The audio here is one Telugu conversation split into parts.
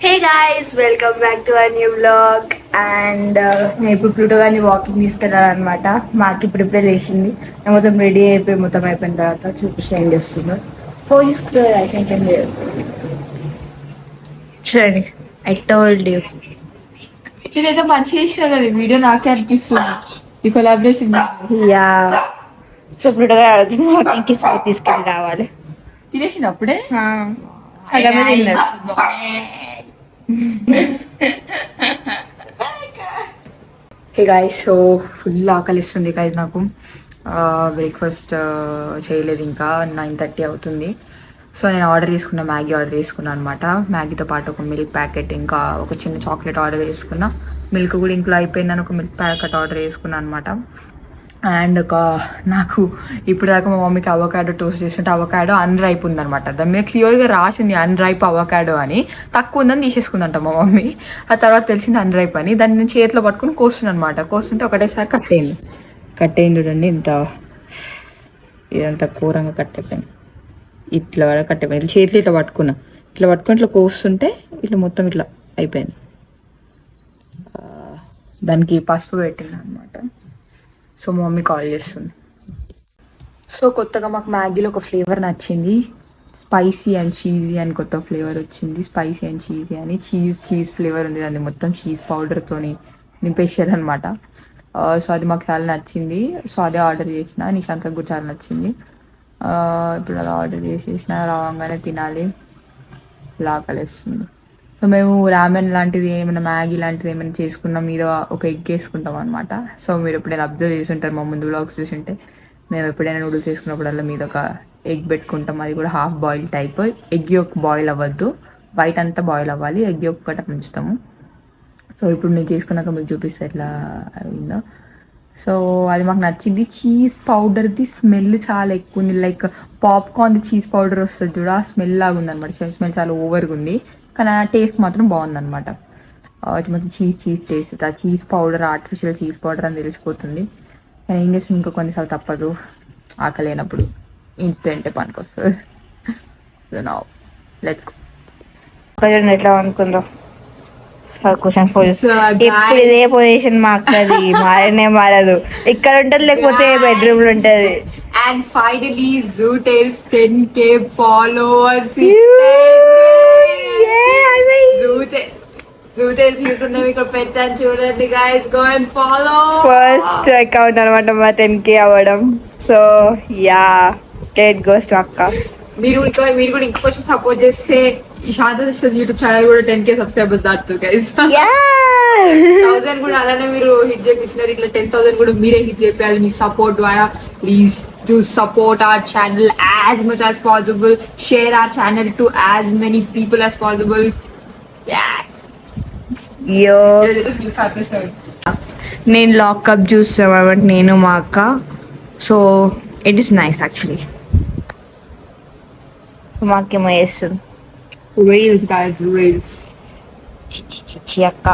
Hey guys welcome back to our new vlog and నేను ఇప్పుడు ప్లూటో గారిని వాకింగ్ తీసుకెళ్ళాలన్నమాట. మాకు ఇప్పుడిప్పుడే లేచింది. నేను మొత్తం రెడీ అయిపోయి మొత్తం అయిపోయిన తర్వాత చూపిస్తే ఏం చేస్తుందో ఫోన్ తీసుకుంటే చూడండి. ఐ టోల్డ్ యూ నేనైతే మంచిగా చేసిన కదా వీడియో నాకే అనిపిస్తుంది ఈ కొలాబరేషన్. యా. సో ప్లూటో గారు అడుగుతుంది వాకింగ్కి తీసుకెళ్ళి రావాలి. తినేసిన అప్పుడే సగమే తిన్నారు. హే గాయ్స్, సో ఫుల్ ఆకలిస్తుంది గాయ్స్. నాకు బ్రేక్ఫాస్ట్ చేయలేదు, ఇంకా 9:30 అవుతుంది. సో నేను మ్యాగీ ఆర్డర్ చేసుకున్నాను అనమాట. మ్యాగీతో పాటు ఒక మిల్క్ ప్యాకెట్, ఇంకా ఒక చిన్న చాక్లెట్ ఆర్డర్ చేసుకున్నా. మిల్క్ కూడా ఇంట్లో అయిపోయిందని ఒక మిల్క్ ప్యాకెట్ ఆర్డర్ చేసుకున్నాను అనమాట. అండ్ నాకు ఇప్పుడు దాకా మా మమ్మీకి అవకాడో టోస్ట్ చేస్తుంటే అవకాడో అన్రైప్ ఉందనమాట. దాని మీద క్లియర్గా రాసింది అన్రైప్ అవకాడో అని. తక్కువ ఉందని తీసేసుకుందంట మా మమ్మీ. ఆ తర్వాత తెలిసింది అన్రైప్ అని. దాన్ని నేను చేతిలో పట్టుకుని కోస్తున్నాను అనమాట. కోస్తుంటే ఒకటేసారి కట్టేయండి చూడండి. ఇదంతా ఘోరంగా కట్టయిపోయింది. ఇట్లా కట్టయిపోయింది. చేతిలో ఇట్లా పట్టుకుని ఇట్లా కోస్తుంటే ఇట్లా మొత్తం ఇట్లా అయిపోయింది. దానికి పసుపు పెట్టింది అనమాట. సో మా మమ్మీ కాల్ చేస్తుంది. సో కొత్తగా మాకు మ్యాగీలో ఒక ఫ్లేవర్ నచ్చింది, స్పైసీ అండ్ చీజీ అని కొత్త ఫ్లేవర్ వచ్చింది. స్పైసీ అండ్ చీజీ అని చీజ్ ఫ్లేవర్ ఉంది. దాన్ని మొత్తం చీజ్ పౌడర్తో నింపేసారు అనమాట. సో అది మాకు చాలా నచ్చింది. సో అదే ఆర్డర్ చేసిన. నిశాంతకు కూడా చాలా నచ్చింది. ఇప్పుడు అలా ఆర్డర్ చేసేసిన. రావంగానే తినాలి, లాకలేస్తుంది. సో మేము రామెన్ లాంటిది ఏమైనా మ్యాగీ లాంటిది ఏమైనా చేసుకున్నాం, మీద ఒక ఎగ్ వేసుకుంటాం అనమాట. సో మీరు ఎప్పుడైనా అబ్జర్వ్ చేసి ఉంటారు, మా ముందు వ్లాగ్స్ చూసుంటే మేము ఎప్పుడైనా నూడిల్స్ వేసుకున్నప్పుడల్లా మీద ఒక ఎగ్ పెట్టుకుంటాం. అది కూడా హాఫ్ బాయిల్ టైప్. ఎగ్ యొక్క బాయిల్ అవ్వద్దు, వైట్ అంతా బాయిల్ అవ్వాలి. ఎగ్ యొక్క కట్ట ఉంచుతాము. సో ఇప్పుడు నేను చేసుకున్నాక మీకు చూపిస్తే ఎట్లా అయిందో. సో అది మాకు నచ్చింది. చీజ్ పౌడర్ది స్మెల్ చాలా ఎక్కువ ఉంది. లైక్ పాప్కార్న్ది చీజ్ పౌడర్ వస్తుంది చూడ, ఆ స్మెల్ లాగా ఉందన్నమాట. స్మెల్ చాలా ఓవర్గా ఉంది, కానీ ఆ టేస్ట్ మాత్రం బాగుందన్నమాట. అది మొత్తం చీజ్ టేస్ట్. ఆ cheese powder artificial cheese powder అని తెలిసిపోతుంది. కానీ ఏం చేస్తుంది, ఇంకా కొన్నిసార్లు తప్పదు. ఆకలేనప్పుడు ఇన్స్టెంటే పనికి వస్తుంది. సో నా లెట్స్ గో. ఎట్లా అనుకుందో ఇప్పుడు ఇదే పొజిషన్ మా అక్కది, మారదు. ఇక్కడ ఉంటది, లేకపోతే బెడ్రూమ్ లో ఉంటది. And finally zoo tiles 10K followers. Zoo tiles చూస్తున్నాం ఇక్కడ పెట్టాను చూడండి guys. Go and follow. First account అనమాట మా 10K అవ్వడం. So yeah, great goes to అక్క. మీరు కూడా ఇంకొంచెం సపోర్ట్ చేస్తే ఈ శాంత సిస్టర్స్ యూట్యూబ్ ఛానల్ కూడా 10K సబ్స్క్రైబర్స్ దాటుతుంది గైస్. 1000 కూడా అలానే మీరు హిట్ చేపిస్తున్నారు. ఇట్లా 10,000 కూడా మీరే హిట్ చేయాలి మీ సపోర్ట్ ద్వారా. Please to support our channel as much as possible. Share our channel to as many people as possible. నేను లాకప్ చూస్తాం అనమాట, నేను మా అక్క. So it is nice actually. మా అక్కేమో చేస్తుంది రీల్స్ గైస్, రీల్స్. అక్క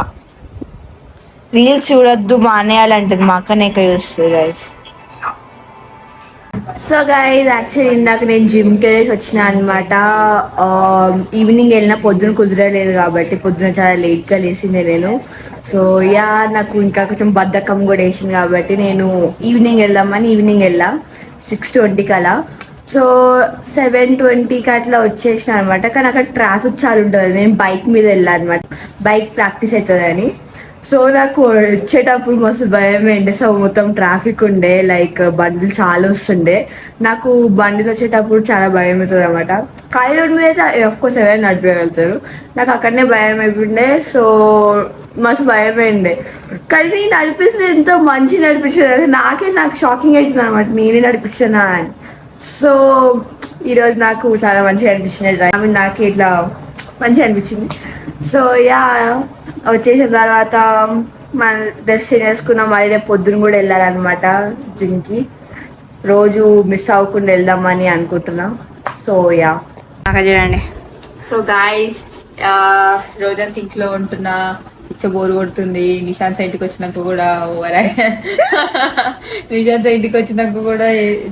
రీల్స్ చూడొద్దు మానేయాలంటది, మా అక్కనే చూస్తుంది గైస్. సో గైస్ యాక్చువల్లీ ఇందాక నేను జిమ్కి వెళ్ళేసి వచ్చిన అనమాట. ఈవినింగ్ వెళ్ళిన, పొద్దున కుదరలేదు కాబట్టి పొద్దున చాలా లేట్గా లేచింది నేను. సో యా, నాకు ఇంకా కొంచెం బద్ధకం కూడా వేసింది కాబట్టి నేను ఈవినింగ్ వెళ్ళా 6:20 అలా. సో 7:20 అట్లా వచ్చేసిన అనమాట. కానీ అక్కడ ట్రాఫిక్ చాలా ఉంటుంది. నేను బైక్ మీద వెళ్ళాను అనమాట, బైక్ ప్రాక్టీస్ అవుతుందని. సో నాకు వచ్చేటప్పుడు మస్తు భయం ఏంటి. సో మొత్తం ట్రాఫిక్ ఉండే, లైక్ బండ్లు చాలా వస్తుండే. నాకు బండిలో వచ్చేటప్పుడు చాలా భయం అవుతుంది అనమాట. ఖాళీ రోడ్ మీద అయితే ఆఫ్కోర్స్ ఎవరైనా నడిపేయగలుగుతారు, నాకు అక్కడనే భయం అయిపోయిండే. సో మస్తు భయం అయిండే. కానీ నడిపిస్తే ఎంతో మంచి నడిపించేది. నాకు షాకింగ్ అవుతుంది అనమాట, నేనే నడిపిస్తున్నా అని. సో ఈరోజు నాకు చాలా మంచిగా అనిపించింది డ్రైవింగ్, నాకు ఇట్లా మంచిగా అనిపించింది. సో యా, వచ్చేసిన తర్వాత మన డ్రెస్ వేసుకున్నాం. మళ్ళీ రేపు పొద్దున కూడా వెళ్ళాలన్నమాట జిమ్కి. రోజు మిస్ అవ్వకుండా వెళ్దామని అనుకుంటున్నాం. సో యా, చూడండి. సో గాయస్, రోజంతా ఇంట్లో ఉంటున్నా, ఇచ్చ బోర్ కొడుతుంది. నిశాంత్ ఇంటికి వచ్చినాక కూడా ఓవర్ నిశాంత్ ఇంటికి వచ్చినాక కూడా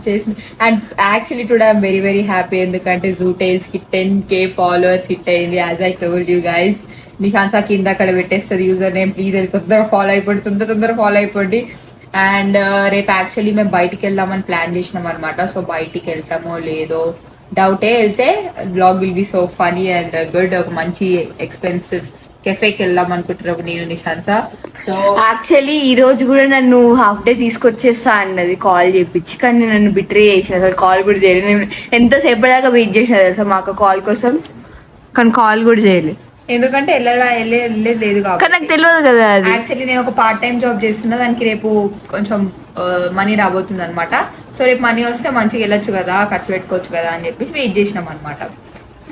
చేసిన. And actually today I'm very very happy, ఎందుకంటే జూ టైల్స్ కి 10K ఫాలోవర్స్ హిట్ అయింది. As I told you guys, Nishant కింద అక్కడ పెట్టేస్తుంది యూజర్ నేమ్, ప్లీజ్ వెళ్ళి తొందరగా ఫాలో అయిపోండి, తొందరగా ఫాలో అయిపోండి. అండ్ రేపు యాక్చువల్లీ మేము బయటికి వెళ్దామని ప్లాన్ చేసినాం అనమాట. సో బయటికి వెళ్తామో లేదో డౌటే, వెళ్తే blog will be so funny and good. ఒక మంచి ఎక్స్పెన్సివ్ కెఫేకి వెళ్దాం అనుకుంటున్నాము నేను నిశాంత. సో యాక్చువల్లీ ఈ రోజు కూడా నన్ను హాఫ్ డే తీసుకొచ్చేస్తా అన్నది కాల్ చేపించి, కానీ నన్ను బిట్రే చేసిన, అసలు కాల్ కూడా చేయలేదు. నేను ఎంతసేపు దాకా వెయిట్ చేసిన తెలుసా మా అక్క కాల్ కోసం, కానీ కాల్ కూడా చేయలేదు. ఎందుకంటే వెళ్ళలేదు లేదు కానీ కాబట్టి. నాకు తెలియదు కదా అది. యాక్చువల్లీ నేను ఒక పార్ట్ టైం జాబ్ చేస్తున్నా, దానికి రేపు కొంచెం మనీ రాబోతుంది అనమాట. సో రేపు మనీ వస్తే మంచిగా వెళ్ళొచ్చు కదా, ఖర్చు పెట్టుకోవచ్చు కదా అని చెప్పేసి వెయిట్ చేసినాం అనమాట.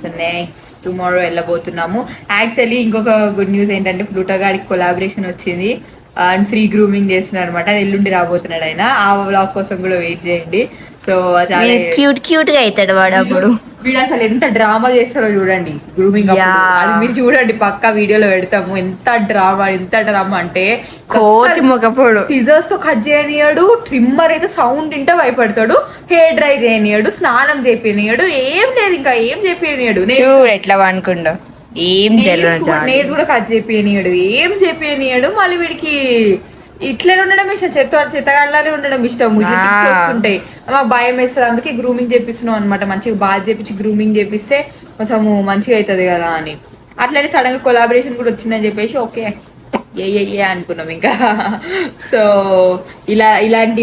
సో నెక్స్ట్ టుమారో వెళ్ళబోతున్నాము. యాక్చువల్లీ ఇంకొక గుడ్ న్యూస్ ఏంటంటే ప్లూటో గారికి కొలాబరేషన్ వచ్చింది అండ్ ఫ్రీ గ్రూమింగ్ చేస్తున్నారు అనమాట. ఎల్లుండి రాబోతున్నాడు ఆయన. ఆ వ్లాగ్ కోసం కూడా వెయిట్ చేయండి. సో చాలా క్యూట్ గా అవుతాడు వాడు అప్పుడు. వీడు అసలు ఎంత డ్రామా చేస్తారో చూడండి గ్రూమింగ్ అప్పుడు. అది మీరు చూడండి, పక్కా వీడియోలో పెడతాము. ఎంత డ్రామా అంటే కోతి మొగపోడు. సిజర్స్ తో కట్ చేయనియాడు, ట్రిమ్మర్ అయితే సౌండ్ వింటే భయపడతాడు, హెయిర్ డ్రై చేయనియాడు, స్నానం చేపినియాడు, ఏం లేదు ఇంకా ఏం చేపినియాడు. చూడు ఎట్లా అనుకుంటా, ఏం నేను కూడా కట్ చేపినియాడు, ఏం చేపినియాడు. మళ్ళీ వీడికి ఇట్లనే ఉండడం ఇష్టం, చెత్తగాళ్ళనే ఉండడం ఇష్టం. ఇట్లా టిప్స్ వస్తుంటాయి, మాకు భయం వేస్తుంది. అందుకే గ్రూమింగ్ చేపిస్తున్నాం అనమాట. మంచిగా బాగా చేపించి గ్రూమింగ్ చేపిస్తే కొంచెం మంచిగా అవుతుంది కదా అని. అట్లనే సడన్ గా కొలాబరేషన్ కూడా వచ్చిందని చెప్పేసి ఓకే ఏ అనుకున్నాం ఇంకా. సో ఇలాంటి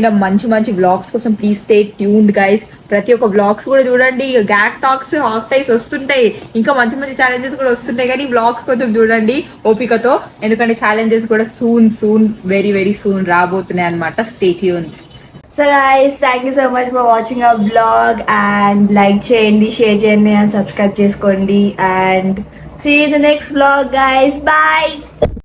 మంచి వ్లాగ్స్ కోసం ప్లీజ్ స్టే ట్యూన్డ్ గైస్. ప్రతి ఒక్క వ్లాగ్స్ కూడా చూడండి. గ్యాక్ టాక్స్, హాక్ టైస్ వస్తుంటాయి, ఇంకా మంచి ఛాలెంజెస్ కూడా వస్తుంటాయి. కానీ వ్లాగ్స్ కొంచెం చూడండి ఓపికతో, ఎందుకంటే ఛాలెంజెస్ కూడా సూన్ వెరీ వెరీ సూన్ రాబోతున్నాయి అనమాట. Stay tuned. So guys, thank you so much for watching our vlog. And like చేయండి, షేర్ చేయండి అండ్ సబ్స్క్రైబ్ చేసుకోండి. And see you in the next vlog guys. Bye.